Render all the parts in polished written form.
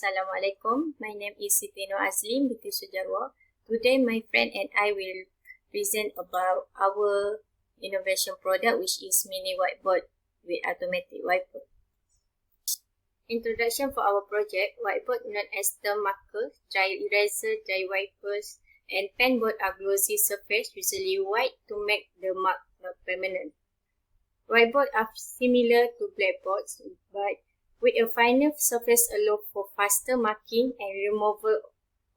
Assalamualaikum. My name is Siti Nur Azlim binti Sujarwa. Today my friend and I will present about our innovation product, which is mini whiteboard with automatic wiper. Introduction for our project. Whiteboard known as term marker, dry eraser, dry wipers, and pen board are glossy surface, usually white, to make the mark not permanent. Whiteboard are similar to blackboards, but with a finer surface allow for faster marking and removal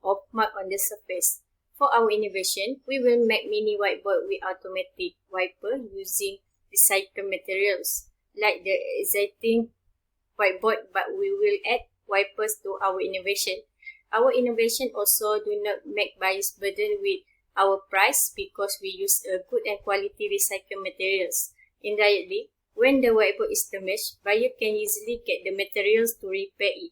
of mark on the surface. For our innovation, we will make mini whiteboard with automatic wiper using recycled materials like the existing whiteboard, but we will add wipers to our innovation. Our innovation also do not make buyers burden with our price because we use a good and quality recycled materials. Indirectly, when the whiteboard is damaged, buyer can easily get the materials to repair it.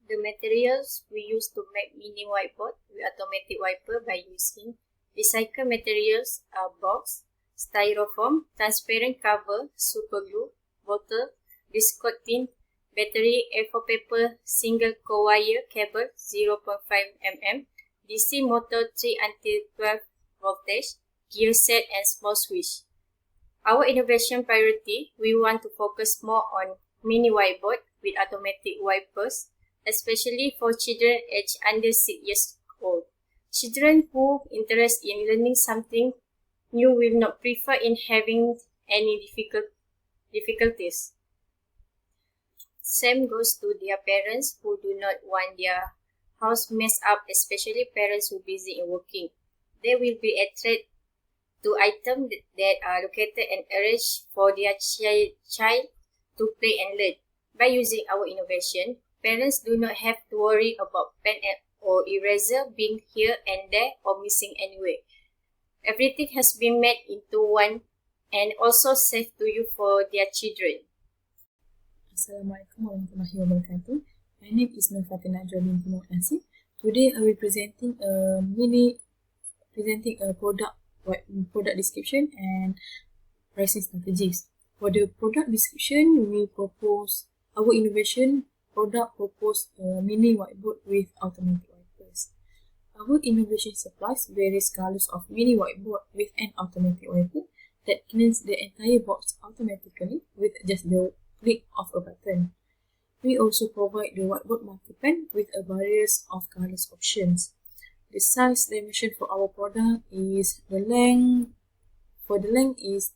The materials we use to make mini whiteboard with automatic wiper by using recycled materials are box, styrofoam, transparent cover, super glue, bottle, discord tin, battery, A4 paper, single core wire cable 0.5 mm, DC motor 3 until 12 voltage, gear set and small switch. Our innovation priority, we want to focus more on mini whiteboard with automatic wipers, especially for children aged under 6 years old. Children who are interested in learning something new will not prefer in having any difficulties. Same goes to their parents who do not want their house messed up, especially parents who are busy in working. They will be attracted to items that are located and arranged for their child to play and learn. By using our innovation, parents do not have to worry about pen or eraser being here and there or missing anywhere. Everything has been made into one and also safe to use for their children. Assalamualaikum warahmatullahi wabarakatuh. My name is Nur Fatina Jolin Timur Nasib. Today I will presenting a product description and pricing strategies. For the product description, we propose our innovation product propose a mini whiteboard with automatic wipers. Our innovation supplies various colors of mini whiteboard with an automatic wiper that cleans the entire box automatically with just the click of a button. We also provide the whiteboard marker pen with a variety of colors options. The size dimension for our product is the length is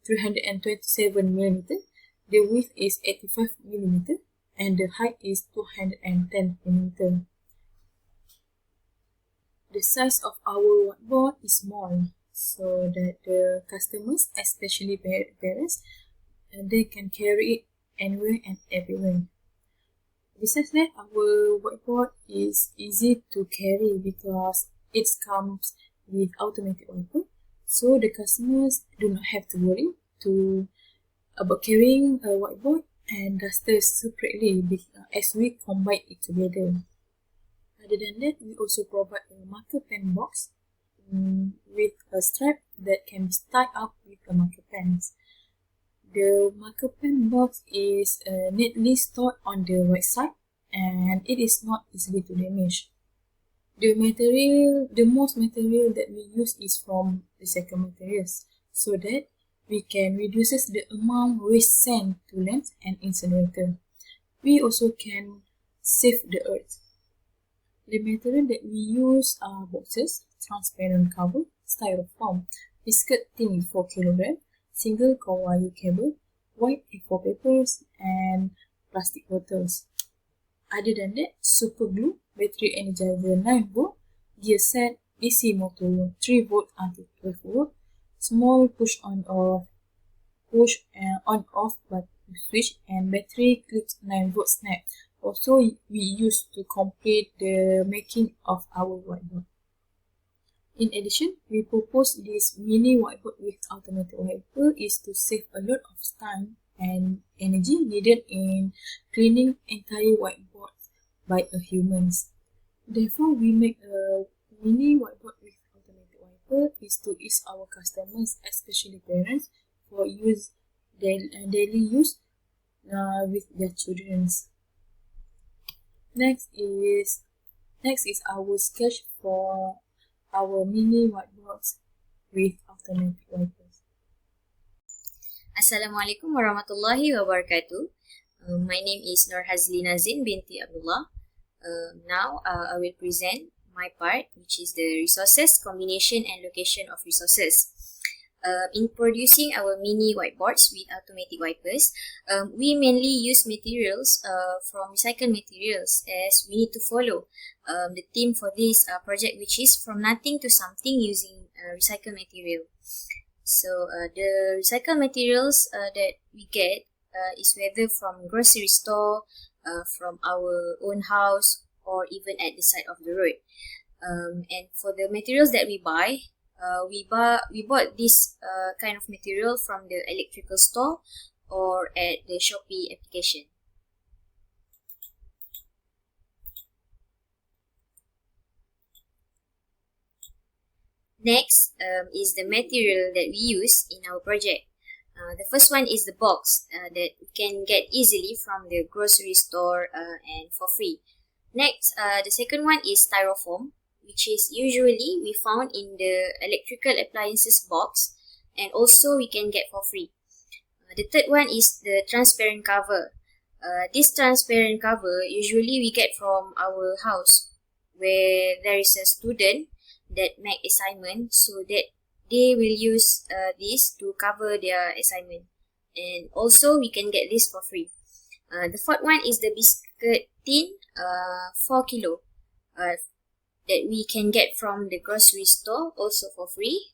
327 mm, the width is 85 mm, and the height is 210 mm. The size of our whiteboard is small, so that the customers, especially parents, they can carry it anywhere and everywhere. Besides that, our whiteboard is easy to carry because it comes with automatic wiper, so the customers do not have to worry about carrying a whiteboard and duster separately as we combine it together. Other than that, we also provide a marker pen box with a strap that can be tied up with the marker pens. The marker pen box is neatly stored on the right side and it is not easily to damage. The most material that we use is from recycled materials, so that we can reduce the amount waste sent to landfill and incinerator. We also can save the earth. The material that we use are boxes, transparent cover, styrofoam, biscuit tin 4 kg, single core wire cable, white A4 papers, and plastic bottles. Other than that, super glue, battery energizer 9 volt, gear set, DC motor 3 volt until 12 volt, small push on off button switch, and battery clips 9 volt snap. Also, we use to complete the making of our whiteboard. In addition, we propose this mini whiteboard with automatic wiper is to save a lot of time and energy needed in cleaning entire whiteboard by humans. Therefore, we make a mini whiteboard with automatic wiper is to ease our customers, especially parents, for daily use with their children. Next is our sketch for our mini whiteboards with automatic wipers. Assalamualaikum warahmatullahi wabarakatuh. My name is Nur Hazli Nazin binti Abdullah. Now I will present my part, which is the resources, combination and location of resources. In producing our mini whiteboards with automatic wipers, we mainly use materials from recycled materials, as we need to follow the theme for this project, which is from nothing to something using recycled material. So the recycled materials that we get is whether from grocery store, from our own house, or even at the side of the road. And for the materials that we buy, we bought this kind of material from the electrical store or at the Shopee application. Next is the material that we use in our project. The first one is the box that we can get easily from the grocery store and for free. Next, the second one is styrofoam, which is usually we found in the electrical appliances box, and also we can get for free. The third one is the transparent cover. This transparent cover usually we get from our house, where there is a student that make assignment, so that they will use this to cover their assignment, and also we can get this for free. The fourth one is the biscuit tin, 4 kilo, that we can get from the grocery store, also for free.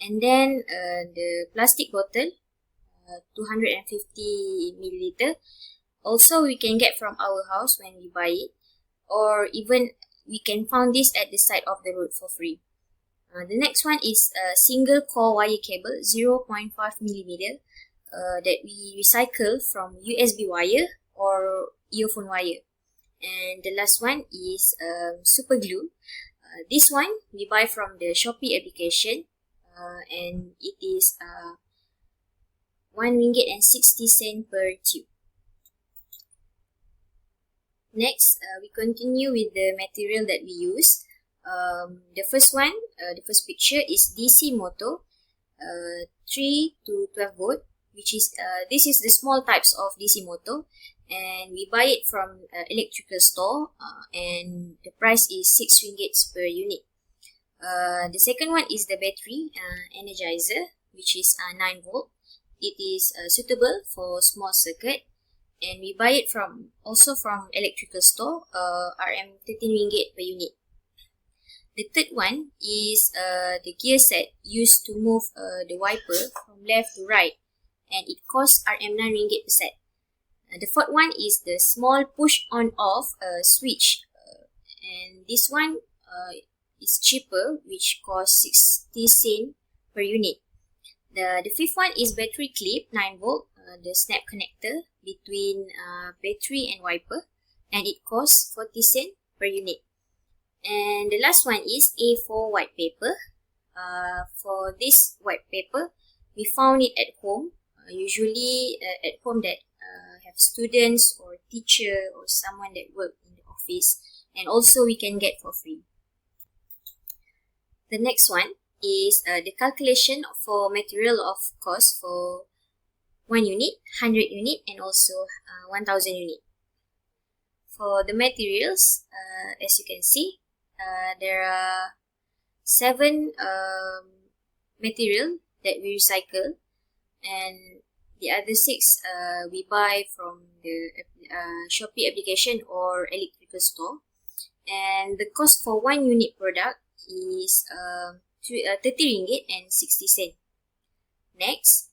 And then the plastic bottle, 250 milliliter, also we can get from our house when we buy it, or even we can find this at the side of the road for free. The next one is a single core wire cable, 0.5 millimeter, that we recycle from USB wire or earphone wire. And the last one is super glue. This one we buy from the Shopee application, and it is RM1.60 per tube. Next, we continue with the material that we use. The first one, the first picture is DC motor, 3 to 12 volt, which is this is the small types of DC motor, and we buy it from electrical store, and the price is RM6 per unit. The second one is the battery energizer, which is 9 volt. It is suitable for small circuit, and we buy it also from electrical store, RM13 per unit. The third one is the gear set used to move the wiper from left to right, and it costs RM9 per set. The fourth one is the small push on off switch, and this one is cheaper, which costs 60 cents per unit. The fifth one is battery clip, 9 volt, the snap connector between battery and wiper, and it costs 40 cents per unit. And the last one is A4 white paper. For this white paper, we found it at home, usually at home that have students or teacher or someone that work in the office, and also we can get for free. The next one is the calculation for material of cost for 1 unit, 100 unit, and also 1000 unit. For the materials, as you can see, there are 7 material that we recycle, and the other 6 we buy from the Shopee application or electrical store. And the cost for 1 unit product is 30 ringgit and 60 cents. Next.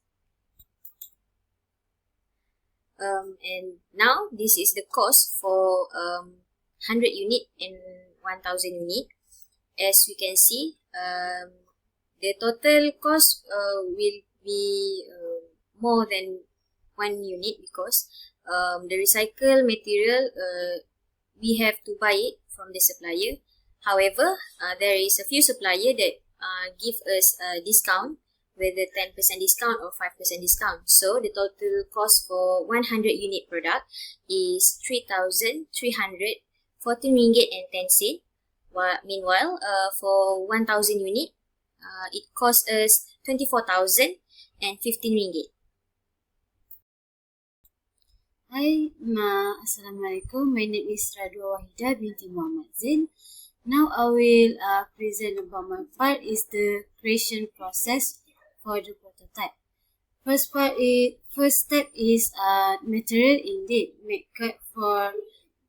And now this is the cost for 100 unit and 1000 unit. As we can see, the total cost will be more than 1 unit, because the recycled material we have to buy it from the supplier. However, there is a few supplier that give us a discount whether 10% discount or 5% discount. So the total cost for 100 unit product is 3,314 ringgit and 10 cent. Meanwhile, for 1,000 unit, it costs us 24,015 ringgit. Hi, Assalamualaikum. My name is Radwa Wahida binti Muhammad Zain. Now I will present about my part is the creation process for the prototype. First step is material indeed make cut for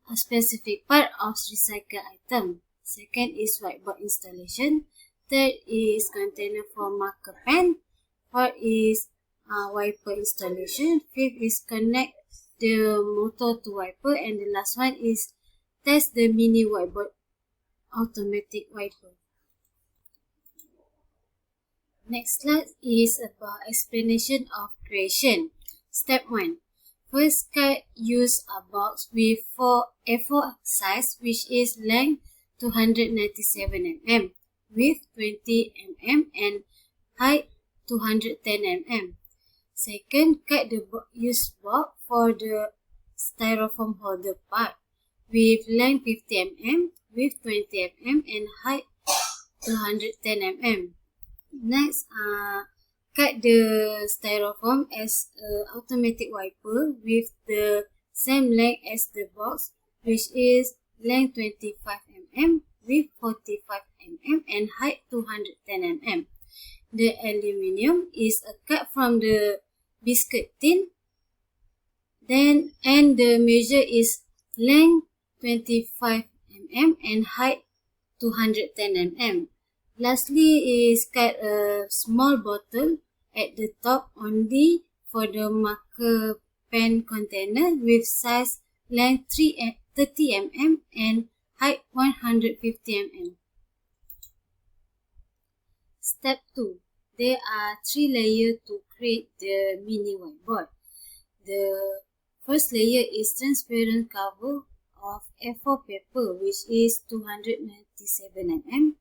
a specific part of recycled item. Second is whiteboard installation. Third is container for marker pen. Fourth is wiper installation. Fifth is connect the motor to wiper, and the last one is test the mini whiteboard automatic wiper. Next slide is about explanation of creation. Step 1. First, use a box with A4 size, which is length 297 mm, width 20 mm, and height 210 mm. Second, cut the used box for the styrofoam holder part with length 50 mm, width 20 mm, and height 210 mm. Next, cut the styrofoam as an automatic wiper with the same length as the box, which is length 25 mm, width 45 mm, and height 210 mm. The aluminium is a cut from the biscuit tin. And the measure is length 25 mm and height 210 mm. Lastly is cut a small bottle at the top only for the marker pen container with size length 30 mm and height 150 mm. Step 2. There are 3 layers to create the mini whiteboard. The first layer is transparent cover of A4 paper, which is 297 mm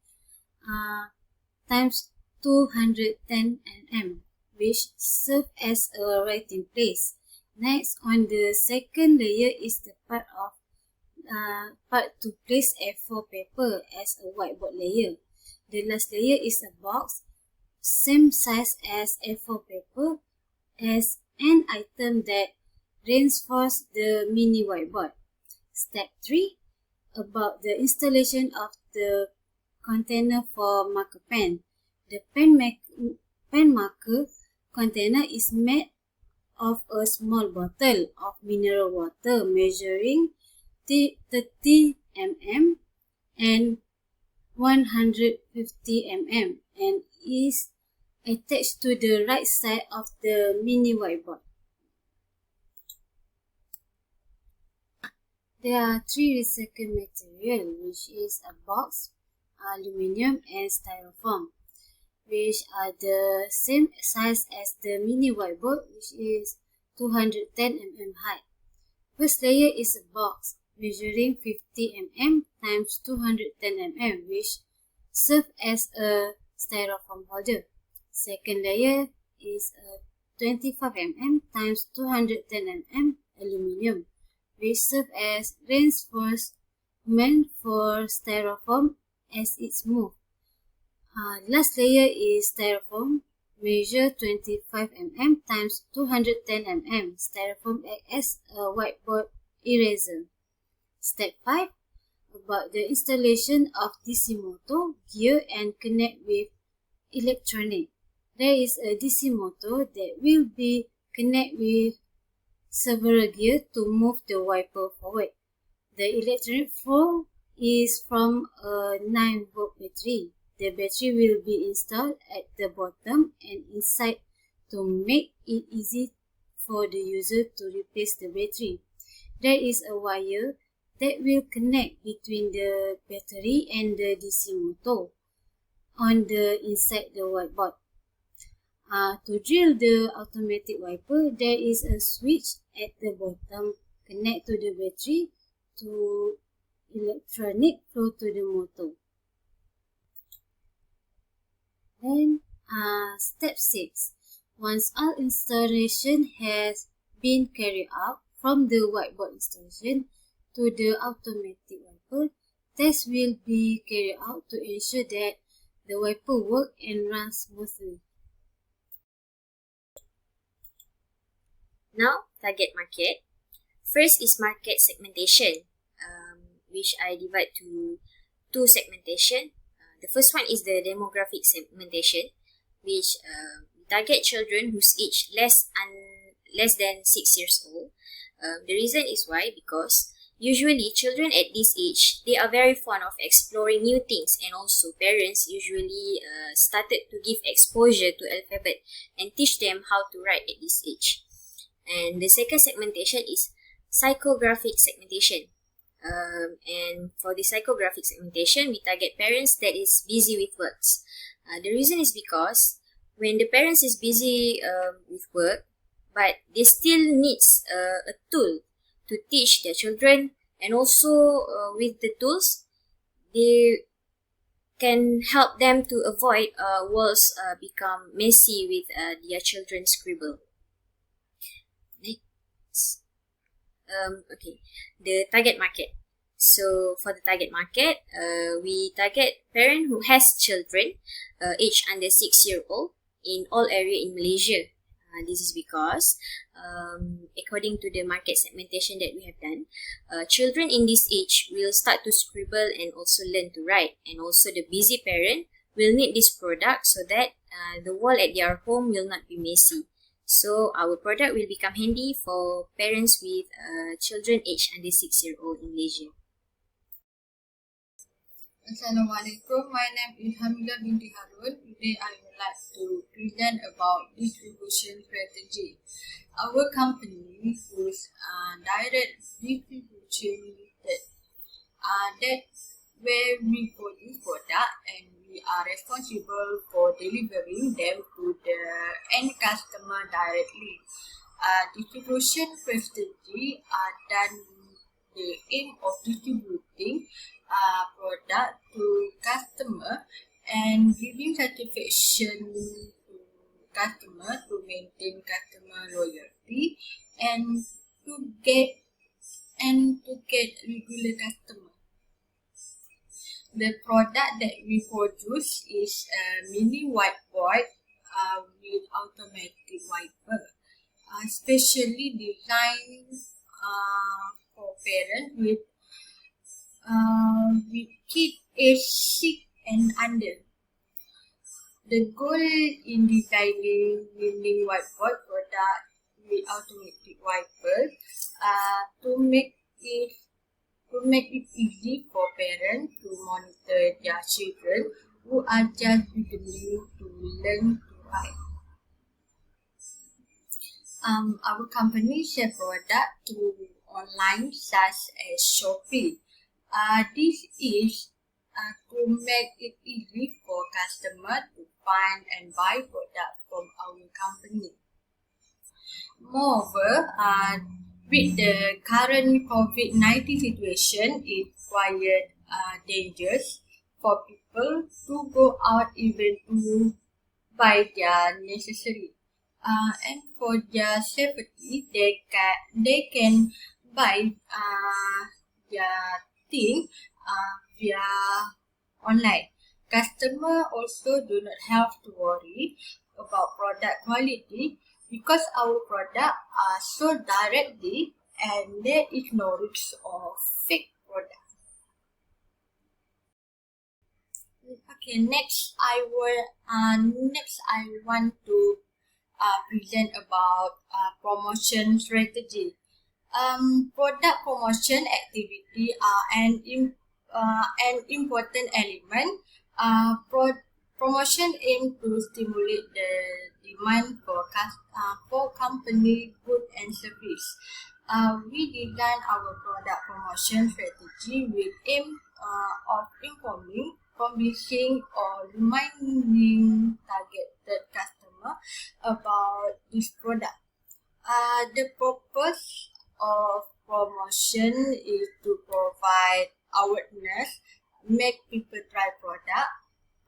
times 210 mm, which serve as a writing place. Next, on the second layer is the part to place A4 paper as a whiteboard layer. The last layer is a box, same size as A4 paper, as an item that reinforces the mini whiteboard. Step 3, about the installation of the container for marker pen. The pen marker container is made of a small bottle of mineral water measuring 30 mm and 150 mm and is attached to the right side of the mini whiteboard. There are 3 recycled materials, which is a box, aluminium, and styrofoam, which are the same size as the mini whiteboard, which is 210 mm height. First layer is a box measuring 50 mm times 210 mm, which serves as a styrofoam holder. Second layer is a 25 mm times 210 mm aluminium, which serves as reinforcement for styrofoam as it's moved. Last layer is styrofoam, measure 25 mm times 210 mm. Styrofoam acts as a whiteboard eraser. Step 5, about the installation of DC motor, gear, and connect with electronic. There is a DC motor that will be connected with several gears to move the wiper forward. The electronic flow is from a 9-volt battery. The battery will be installed at the bottom and inside to make it easy for the user to replace the battery. There is a wire that will connect between the battery and the DC motor on the inside the whiteboard. To drill the automatic wiper, there is a switch at the bottom. Connect to the battery to electronic flow to the motor. Then Step 6. Once all installation has been carried out from the whiteboard installation to the automatic wiper, tests will be carried out to ensure that the wiper works and runs smoothly. Now, target market. First is market segmentation, which I divide to two segmentation. The first one is the demographic segmentation, which target children whose age less than 6 years old. The reason is why, because usually children at this age, they are very fond of exploring new things, and also parents usually started to give exposure to alphabet and teach them how to write at this age. And the second segmentation is psychographic segmentation. And for the psychographic segmentation, we target parents that is busy with works. The reason is because when the parents is busy with work, but they still needs a tool to teach their children, and also with the tools, they can help them to avoid walls become messy with their children's scribble. Next. Okay, the target market. So for the target market, we target parent who has children aged under 6 years old in all area in Malaysia. This is because, according to the market segmentation that we have done, children in this age will start to scribble and also learn to write. And also the busy parent will need this product so that the wall at their home will not be messy. So our product will become handy for parents with children aged under 6 years old in Malaysia. Assalamualaikum, my name is Hamidah binti Harun. Today I would like to present about distribution strategy. Our company is direct distribution limited. That where we produce product and we are responsible for delivering them to the end customer directly. Distribution strategy are done with the aim of distributing product to customer and giving satisfaction to customer to maintain customer loyalty and to get regular customer. The product that we produce is a mini whiteboard with automatic wiper, specially designed for parents with kid age 6 and under. The goal in designing mini whiteboard product with automatic wipers to make it easy for parents to monitor their children who are just beginning to learn to write. Our company sells product to online such as Shopee. This is to make it easy for customers to find and buy products from our company. Moreover, with the current COVID-19 situation, it's quite dangerous for people to go out even to buy their necessary. And for their safety, they can buy their thing via online. Customers also do not have to worry about product quality because our products are sold directly and there is no risk of fake product. Okay, next I want to present about promotion strategy. Product promotion activity are an important element. Promotion aims to stimulate the demand for company good and service. We design our product promotion strategy with aim of informing, convincing, or reminding targeted customer about this product. The purpose of promotion is to provide awareness, make people try product,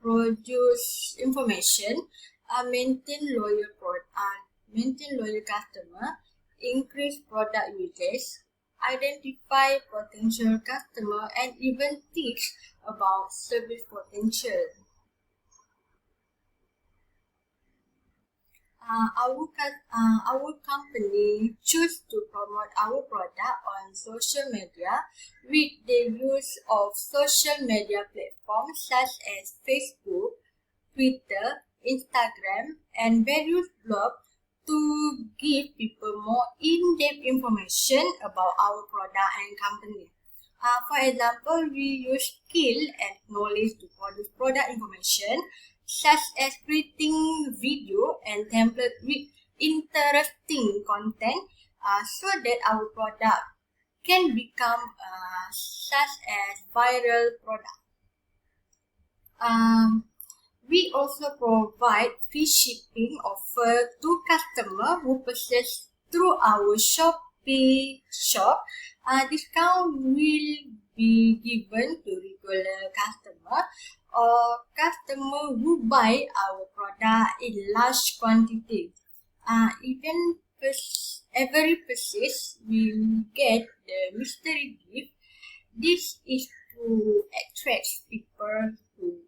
produce information, maintain loyal customer, increase product usage, identify potential customer, and even teach about service potential. Our company choose to promote our product on social media with the use of social media platforms such as Facebook, Twitter, Instagram, and various blogs to give people more in-depth information about our product and company. For example, we use skill and knowledge to produce product information, such as creating video and template with interesting content, so that our product can become such as viral product. We also provide free shipping offer to customers who purchase through our Shopee shop. Discount will be given to regular customer or customer who buy our product in large quantity. Even every purchase will get the mystery gift. This is to attract people to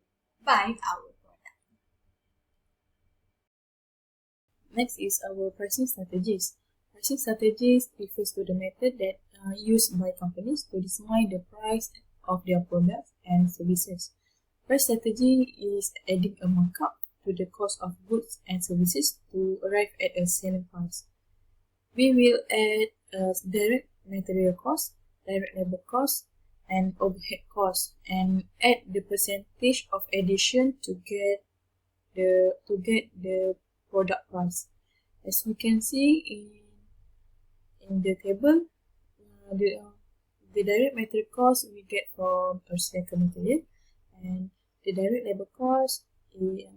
buy our product. Next is our pricing strategies. Pricing strategies refers to the method that used by companies to determine the price of their products and services. Price strategy is adding a markup to the cost of goods and services to arrive at a selling price. We will add direct material cost, direct labor cost, and overhead cost, and add the percentage of addition to get the product price. As we can see in the table, the direct material cost we get from a recycled material, and the direct labor cost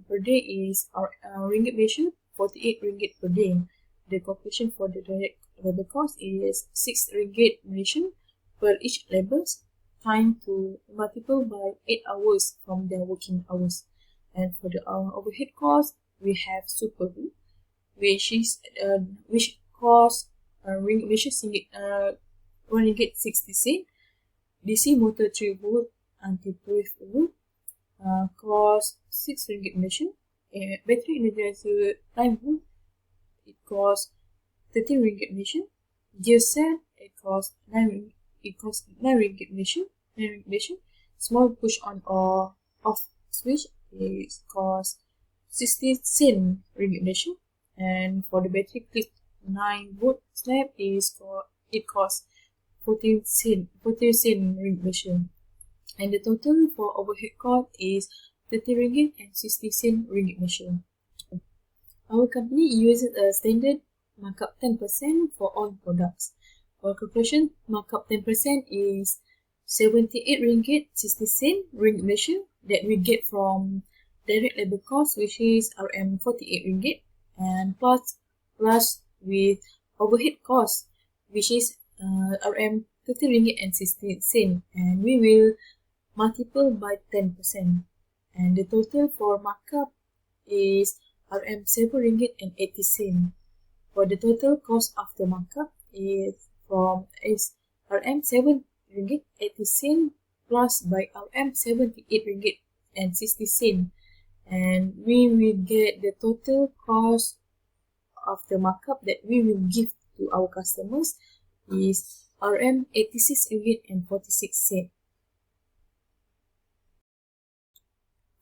per day is our ringgit ratio 48 ringgit per day. The calculation for the direct labor cost is 6 ringgit Malaysian per each laborers, time to multiple by 8 hours from their working hours. And for the overhead cost, we have super glue, which costs which is 1 ringgit 60 cent. DC motor 3 volt until 12 volt cost 6 ringgit Malaysian. Battery energizer 9 volt, it costs 13 ringgit Malaysian. Gear set, it costs 9 ringgit Malaysian. Small push on or off switch, it costs 60 cent ringgit Malaysian. And for the battery clip 9 volt slab it costs 14 cent ringgit Malaysian. And the total for overhead cost is 30 ringgit and 60 cent ringgit Malaysian. Our company uses a standard markup 10% for all products. For calculation, markup 10% is 78 ringgit 60 cent ringgit Malaysian that we get from direct labor cost, which is RM 48 ringgit, and plus with overhead cost, which is RM 30 ringgit and 60 cent, and we will multiple by 10%. And the total for markup is RM 7 ringgit and 80 cent. For the total cost after markup is RM 7 ringgit 80 cent plus by RM 78 ringgit and 60 cent, and we will get the total cost of the markup that we will give to our customers is RM 86 ringgit and 46 cent.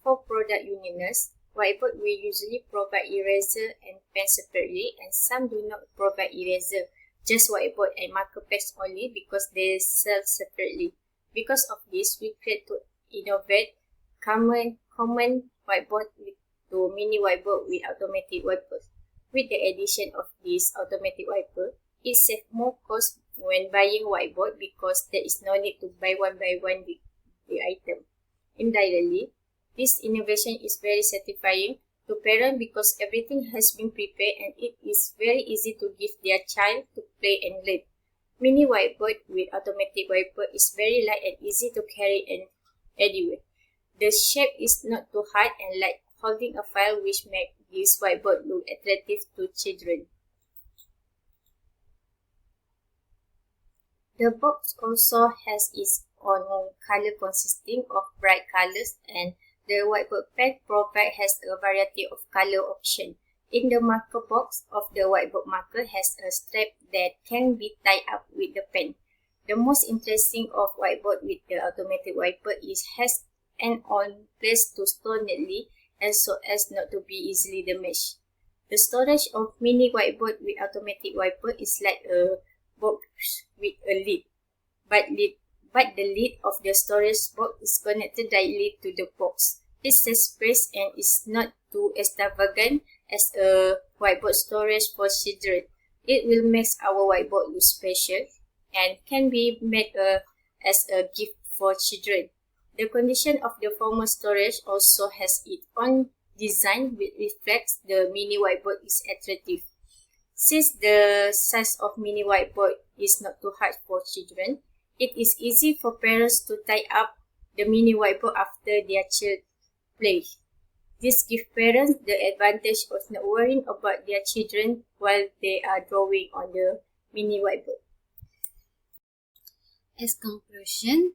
For product uniqueness, Whiteboard will usually provide eraser and pen separately, and some do not provide eraser, just whiteboard and marker pens only because they sell separately. Because of this, we create to innovate common whiteboard to mini whiteboard with automatic wipers. With the addition of this automatic wiper, it saves more cost when buying whiteboard because there is no need to buy one by one the item. Indirectly, this innovation is very satisfying to parents because everything has been prepared and it is very easy to give their child to play and learn. Mini whiteboard with automatic wiper is very light and easy to carry and anywhere. The shape is not too hard and like holding a file, which makes this whiteboard look attractive to children. The box also has its own color consisting of bright colors, and the whiteboard pen has a variety of color options. In the marker box of the whiteboard marker has a strap that can be tied up with the pen. The most interesting of whiteboard with the automatic wiper is has an on place to store neatly and so as not to be easily damaged. The storage of mini whiteboard with automatic wiper is like a box with a lid, but the lid of the storage box is connected directly to the box. It saves space and is not too extravagant as a whiteboard storage for children. It will make our whiteboard look special and can be made as a gift for children. The condition of the former storage also has its own design which reflects the mini whiteboard is attractive. Since the size of mini whiteboard is not too hard for children, it is easy for parents to tie up the mini whiteboard after their child play. This gives parents the advantage of not worrying about their children while they are drawing on the mini whiteboard. As conclusion,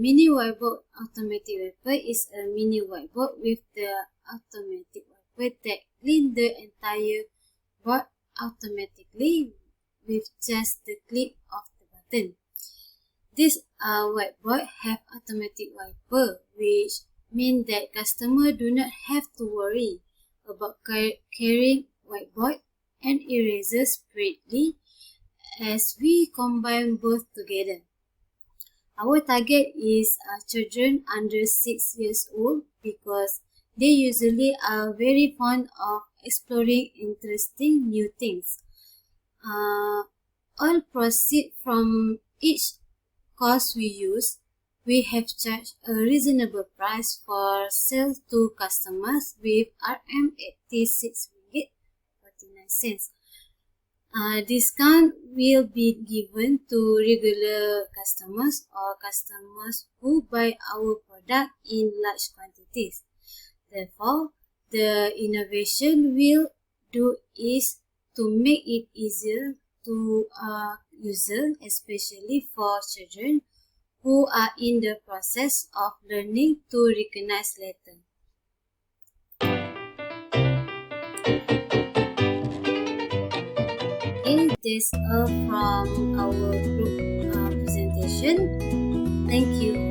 mini whiteboard automatic wiper is a mini whiteboard with the automatic wiper that cleans the entire board automatically with just the click of the button. This whiteboard have automatic wiper, which means that customers do not have to worry about carrying whiteboard and eraser separately as we combine both together. Our target is children under 6 years old because they usually are very fond of exploring interesting new things. All proceeds from each course we use, we have charged a reasonable price for sale to customers with RM86.49. Discount will be given to regular customers or customers who buy our product in large quantities. Therefore, the innovation we'll do is to make it easier to user, especially for children who are in the process of learning to recognize letters. Okay, that's all from our group presentation. Thank you.